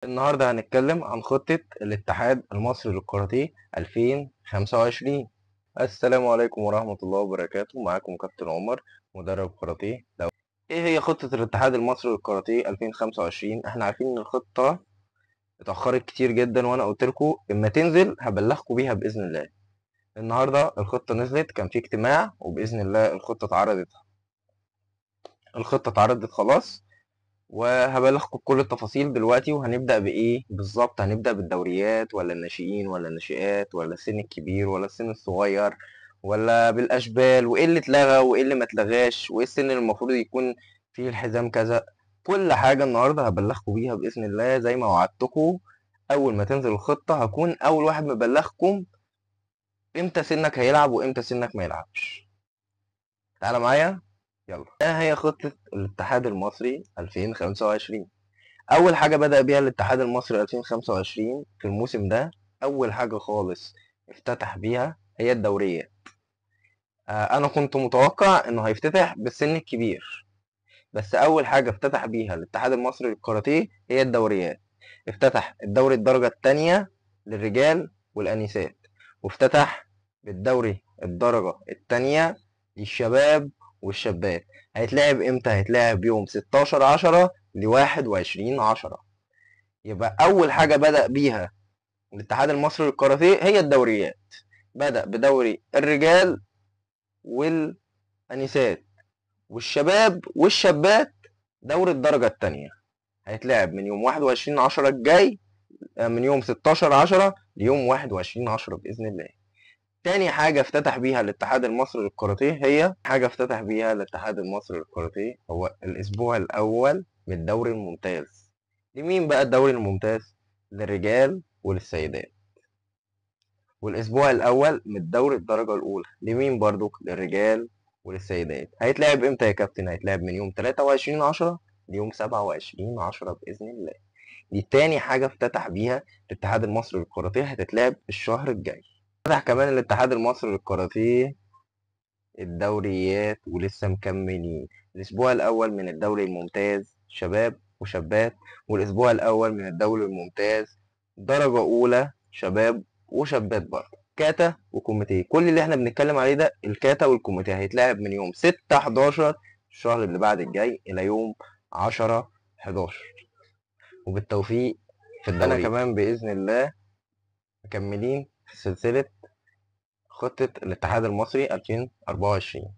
النهارده هنتكلم عن خطة الاتحاد المصري للكاراتيه 2025. السلام عليكم ورحمة الله وبركاته. معاكم كابتن عمر، مدرب كاراتيه. ايه هي خطة الاتحاد المصري للكاراتيه 2025؟ احنا عارفين ان الخطة اتأخرت كتير جدا، وانا قلت لكم اما تنزل هبلغكم بيها بإذن الله. النهارده الخطة نزلت، كان في اجتماع وبإذن الله الخطة اتعرضت خلاص، وهبلغكم بكل التفاصيل دلوقتي. وهنبدأ بإيه بالظبط؟ هنبدأ بالدوريات ولا الناشئين ولا الناشئات ولا السن الكبير ولا السن الصغير، ولا بالأشبال، وإيه اللي اتلغى وإيه اللي ما اتلغاش، وإيه السن اللي المفروض يكون فيه الحزام كذا. كل حاجة النهاردة هبلغكم بيها بإذن الله زي ما وعدتكم. أول ما تنزل الخطة هكون أول واحد مبلغكم إمتى سنك هيلعب وإمتى سنك ما يلعبش. تعالى معايا، يلا. ما هي خطة الاتحاد المصري 2025؟ أول حاجة بدأ بيها الاتحاد المصري 2025 في الموسم ده، أول حاجة خالص افتتح بيها هي الدورية. أنا كنت متوقع إنه هيفتتح بالسن الكبير، بس أول حاجة افتتح بيها الاتحاد المصري للكاراتيه هي الدوريات. افتتح الدوري الدرجة التانية للرجال والأنيسات، وافتتح بالدوري الدرجة التانية للشباب والشابات. هيتلعب امتى؟ هيتلعب يوم 16/10 ل21/10. يبقى أول حاجة بدأ بيها الاتحاد المصري للكاراتيه هي الدوريات. بدأ بدوري الرجال والأنسات والشباب والشابات، دوري الدرجة التانية. هيتلعب من يوم 21/10 الجاي، من يوم 16/10 ليوم 21/10 بإذن الله. تاني حاجة افتتح بيها الاتحاد المصري للكاراتيه هو الأسبوع الأول من الدوري الممتاز. لمين بقى الدوري الممتاز؟ للرجال وللسيدات. والأسبوع الأول من الدوري الدرجة الأولى لمين برضو؟ للرجال وللسيدات. هيتلعب إمتى يا كابتن؟ هيتلعب من يوم 23/10 ليوم 27/10 بإذن الله. دي تاني حاجة افتتح بيها الاتحاد المصري للكاراتيه، هتتلعب الشهر الجاي. فتح كمان الاتحاد المصري للكاراتيه الدوريات ولسه مكملين. الأسبوع الأول من الدوري الممتاز شباب وشابات، والأسبوع الأول من الدوري الممتاز درجة أولى شباب وشابات برضه، كاتا وكوميتيه. كل اللي احنا بنتكلم عليه ده الكاتا والكوميتيه. هيتلعب من يوم 6/11 الشهر اللي بعد الجاي إلى يوم 10/11. وبالتوفيق في الدوري. أنا كمان بإذن الله مكملين في سلسلة خطة الاتحاد المصري 2024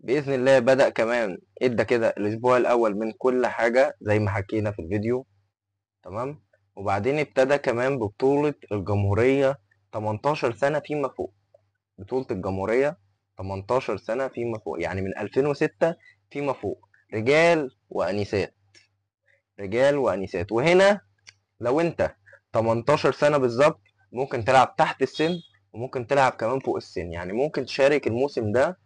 بإذن الله. بدأ كمان ادى كده الأسبوع الأول من كل حاجة زي ما حكينا في الفيديو، تمام. وبعدين ابتدى كمان ببطولة الجمهورية 18 سنة فيما فوق. بطولة الجمهورية 18 سنة فيما فوق، يعني من 2006 فيما فوق، رجال وأنيسات. رجال وأنيسات. وهنا لو أنت 18 سنة بالظبط ممكن تلعب تحت السن، وممكن تلعب كمان فوق السن. يعني ممكن تشارك الموسم ده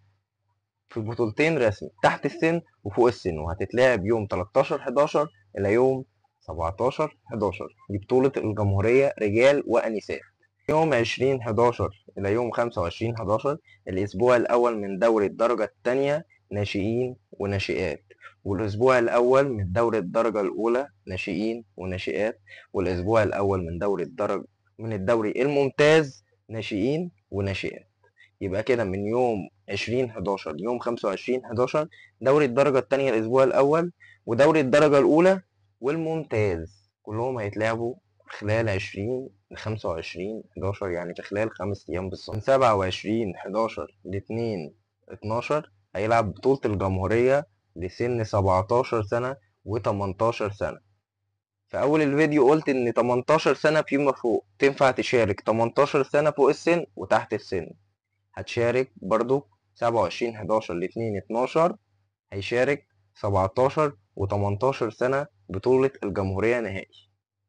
في بطولتين رسمي، تحت السن وفوق السن، وهتتلعب يوم 13/11 إلى يوم 17/11. دي بطولة الجمهورية رجال وأنسات. يوم 20/11 إلى يوم 25/11 الأسبوع الأول من دوري الدرجة التانية ناشئين وناشئات، والأسبوع الأول من دوري الدرجة الأولى ناشئين وناشئات، والأسبوع الأول من الدوري الممتاز ناشئين وناشئات. يبقى كده من يوم 20/11 ليوم 25/11 دوري الدرجة التانية الأسبوع الأول، ودوري الدرجة الأولى والممتاز كلهم هيتلعبوا خلال 20 ل25/11، يعني في خلال 5 أيام بالظبط. من 27/11 ل2/12 هيلعب بطولة الجمهورية لسن 17 سنة و18 سنة. في أول الفيديو قلت إن 18 سنة فيما فوق تنفع تشارك 18 سنة فوق السن وتحت السن. هتشارك برضو 27/11 ل2/12 هيشارك 17 و18 سنة بطولة الجمهورية نهائي.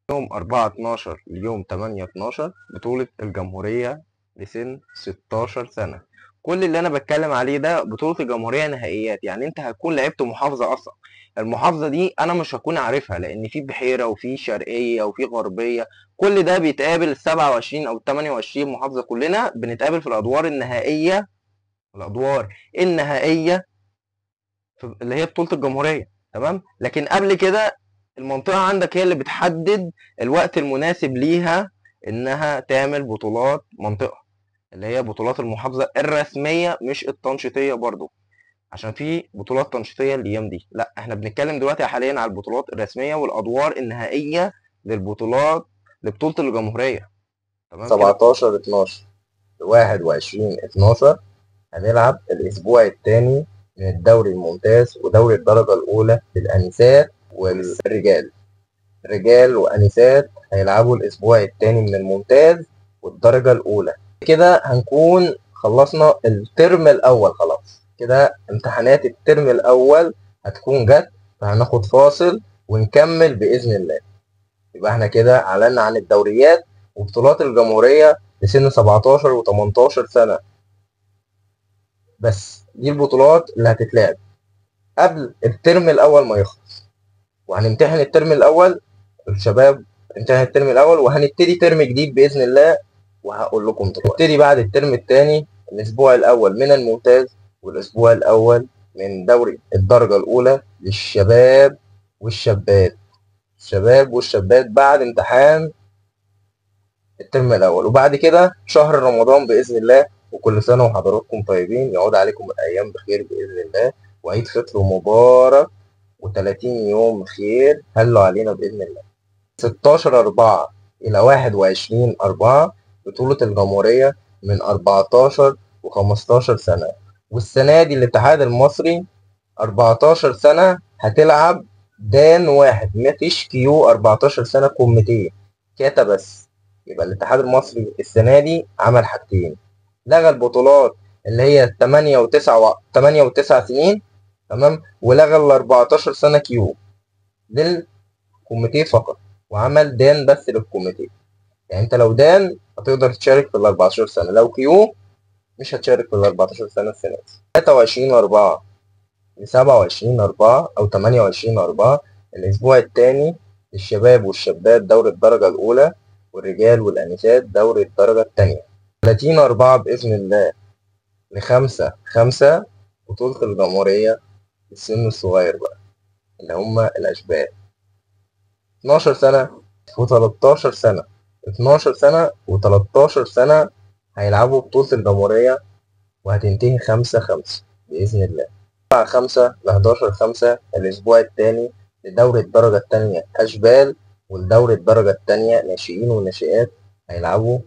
يوم 4/12 ليوم 8/12 بطولة الجمهورية لسن 16 سنة. كل اللي أنا بتكلم عليه ده بطولة الجمهورية نهائيات، يعني أنت هتكون لعبت محافظة أصلا. المحافظة دي أنا مش هكون عارفها، لأن في بحيرة وفي شرقية وفي غربية. كل ده بيتقابل 27 أو 28 محافظة، كلنا بنتقابل في الأدوار النهائية اللي هي بطولة الجمهورية، تمام. لكن قبل كده المنطقة عندك هي اللي بتحدد الوقت المناسب ليها إنها تعمل بطولات منطقة، اللي هي بطولات المحافظة الرسمية مش التنشيطية برضو، عشان في بطولات تنشيطية الأيام دي. لا، احنا بنتكلم دلوقتي حاليا على البطولات الرسمية والأدوار النهائية للبطولات لبطولة الجمهورية. تمام كده. 17/12 ل21/12 هنلعب الأسبوع الثاني من الدوري الممتاز ودوري الدرجة الأولى للأنسات والرجال. رجال وأنسات هيلعبوا الأسبوع الثاني من الممتاز والدرجة الأولى. كده هنكون خلصنا الترم الأول، خلاص كده امتحانات الترم الأول هتكون جت، فهناخد فاصل ونكمل بإذن الله. يبقى احنا كده أعلنا عن الدوريات وبطولات الجمهورية لسن 17 و18 سنة. بس دي البطولات اللي هتتلعب قبل الترم الأول ما يخلص، وهنمتحن الترم الأول. الشباب امتحن الترم الأول وهنبتدي ترم جديد بإذن الله، وهقول لكم دلوقتي. نبتدي بعد الترم الثاني الأسبوع الأول من الممتاز والأسبوع الأول من دوري الدرجة الأولى للشباب والشابات. الشباب والشابات بعد امتحان الترم الأول، وبعد كده شهر رمضان بإذن الله. وكل سنة وحضراتكم طيبين، يعود عليكم الأيام بخير بإذن الله، وعيد فطر مبارك و30 يوم خير هلوا علينا بإذن الله. 16/4 إلى 21/4 بطولة الجمهورية من 14 و15 سنة. والسنة دي الاتحاد المصري 14 سنة هتلعب دان واحد، مفيش كيو 14 سنة كوميتيه كاتا بس. يبقى الاتحاد المصري السنة دي عمل حاجتين: لغى البطولات اللي هي 8 و9 سنين، تمام، ولغى ال 14 سنة كيو للكوميتيه فقط، وعمل دان بس للكوميتيه. يعني انت لو دان هتقدر تشارك في ال 14 سنة، لو كيو مش هتشارك في ال 14 سنة السنة دي. 23/4 ل27/4 أو 28/4 الأسبوع الثاني للشباب والشابات دوري الدرجة الأولى، والرجال والأنسات دوري الدرجة الثانية. 30/4 بإذن الله ل5/5 بطولة الجمهورية للسن الصغير بقى، اللي هم الأشبال 12 سنة و13 سنة. 12 سنة و13 سنة هيلعبوا بطولة الجمهورية، وهتنتهي 5/5 بإذن الله. 5 ل11/5 الأسبوع الثاني لدوري الدرجة الثانية أشبال، والدوري الدرجة الثانية ناشئين وناشئات هيلعبوا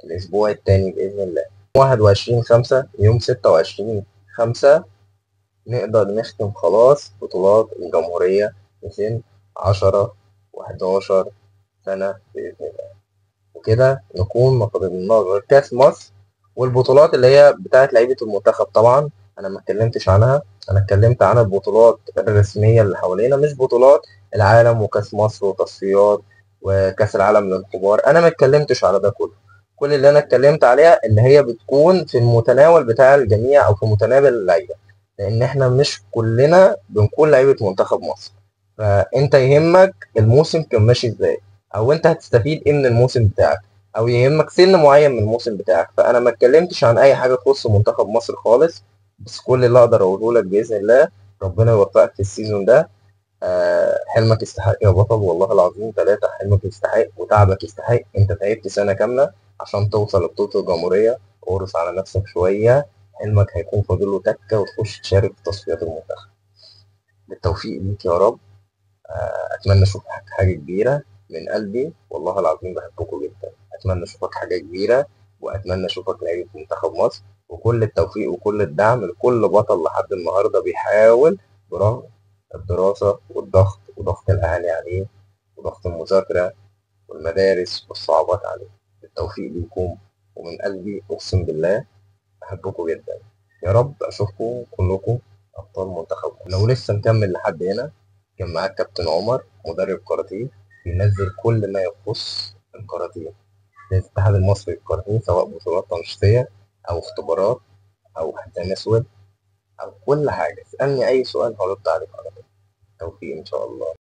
الأسبوع الثاني بإذن الله. 21/5 يوم 26/5 نقدر نختم خلاص بطولات الجمهورية لسن 10 و11 سنة بإذن الله. وكده نكون ما فاضلناش غير كأس مصر والبطولات اللي هي بتاعت لعيبة المنتخب. طبعا أنا ما اتكلمتش عنها، أنا اتكلمت عن البطولات الرسمية اللي حوالينا، مش بطولات العالم وكأس مصر وتصفيات وكأس العالم للكبار. أنا ما اتكلمتش على ده كله. كل اللي أنا اتكلمت عليها اللي هي بتكون في المتناول بتاع الجميع أو في متناول اللعيبة، لأن إحنا مش كلنا بنكون لعيبة منتخب مصر. فأنت يهمك الموسم كان ماشي إزاي، أو أنت هتستفيد إيه من الموسم بتاعك، او يهمك سن معين من الموسم بتاعك. فانا ما اتكلمتش عن اي حاجه تخص منتخب مصر خالص، بس كل اللي اقدر اقوله لك باذن الله ربنا يوفقك في السيزون ده. حلمك يستحق يا بطل، والله العظيم ثلاثة، حلمك يستحق وتعبك يستحق. انت تعبت سنه كامله عشان توصل لبطوله الجمهوريه، قرص على نفسك شويه، حلمك هيكون فاضل له تكه وتخش تشارك في تصفيات المنتخب. بالتوفيق ليك يا رب. اتمنى اشوفك حاجه كبيره من قلبي، والله العظيم بحبكم جدا. اتمنى اشوفك حاجه كبيره، واتمنى اشوفك لعيب في منتخب مصر. وكل التوفيق وكل الدعم لكل بطل لحد النهارده بيحاول برغم الدراسه والضغط وضغط الاهالي عليه وضغط المذاكره والمدارس والصعوبات عليه. بالتوفيق ليكم، ومن قلبي اقسم بالله بحبكم جدا. يا رب اشوفكم كلكم ابطال منتخب مصر. لو لسه مكمل لحد هنا، كان معاك كابتن عمر مدرب كاراتيه بينزل كل ما يخص الكاراتيه للاتحاد المصري للكاراتيه، سواء بطولات تنشيطية أو اختبارات أو حزام أسود أو كل حاجة. اسألني أي سؤال هرد عليك على طول. توفيق إن شاء الله.